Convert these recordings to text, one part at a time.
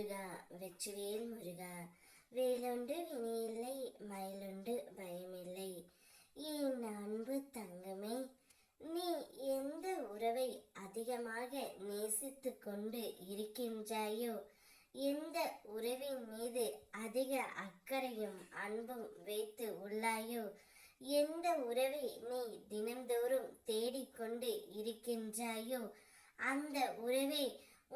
முருகா வெற்றிவேல் முருகா, வேலுண்டு வினையில்லை மயிலுண்டு பயமில்லை. என் அன்பு தங்கமே, நீ எந்த உறவை அதிகமாக நேசித்து கொண்டு இருக்கின்றாயோ, எந்த உறவின் மீது அதிக அக்கறையும் அன்பும் வைத்து உள்ளாயோ, எந்த உறவை நீ தினந்தோறும் தேடிக்கொண்டு இருக்கின்றாயோ, அந்த உறவை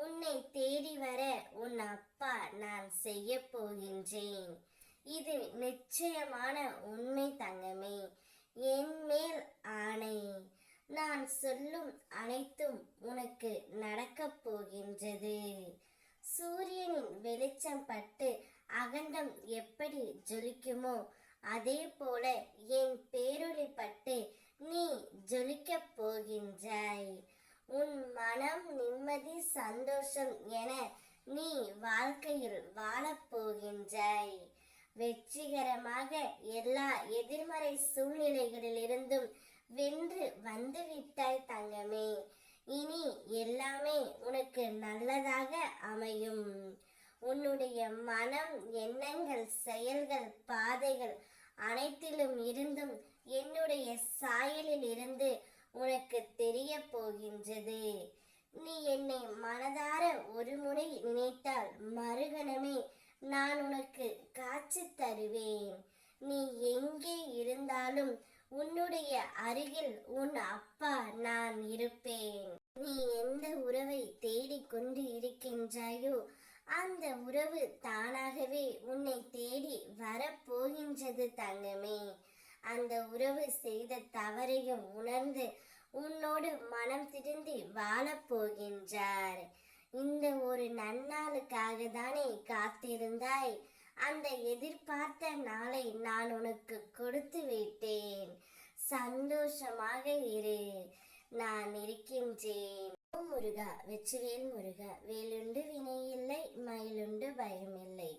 உன்னை தேடி வர உன் அப்பா நான் செய்ய போகின்றேன். இது நிச்சயமான உண்மை தங்கமே, என் மேல் ஆணை. நான் சொல்லும் அனைத்தும் உனக்கு நடக்கப் போகின்றது. சூரியனின் வெளிச்சம் பட்டு அகண்டம் எப்படி ஜொலிக்குமோ, அதே போல என் பேரொளி பட்டு நீ ஜொலிக்கப் போகின்றாய். உன் மனம் நிம்மதி சந்தோஷம் என நீ வாழ்க்கையில் வாழப்போகின்றாய். வெற்றிகரமாக எல்லா எதிர்மறை சூழ்நிலைகளிலிருந்தும் வென்று வந்துவிட்டாய் தங்கமே. இனி எல்லாமே உனக்கு நல்லதாக அமையும். உன்னுடைய மனம், எண்ணங்கள், செயல்கள், பாதைகள் அனைத்திலும் இருந்தும் என்னுடைய சாயலில் இருந்து உனக்கு தெரிய போகின்றது. நீ என்னை மனதார ஒரு முறை நினைத்தால் மறுகணமே நான் உனக்கு காட்சி தருவேன். நீ எங்கே இருந்தாலும் உன்னுடைய அருகில் உன் அப்பா நான் இருப்பேன். நீ எந்த உறவை தேடிக்கொண்டு இருக்கின்றாயோ, அந்த உறவு தானாகவே உன்னை தேடி வரப்போகின்றது தங்கமே. அந்த உறவு செய்த தவறையும் உணர்ந்து உன்னோடு மனம் திருந்தி வாழப்போகின்றார். இந்த ஒரு நன்னாளுக்காக தானே காத்திருந்தாய். அந்த எதிர்பார்த்த நாளை நான் உனக்கு கொடுத்து விட்டேன். சந்தோஷமாக இரு, நான் இருக்கின்றேன். முருகா வெற்றிவேல் முருகா, வேலுண்டு வினையில்லை மயிலுண்டு பயமில்லை.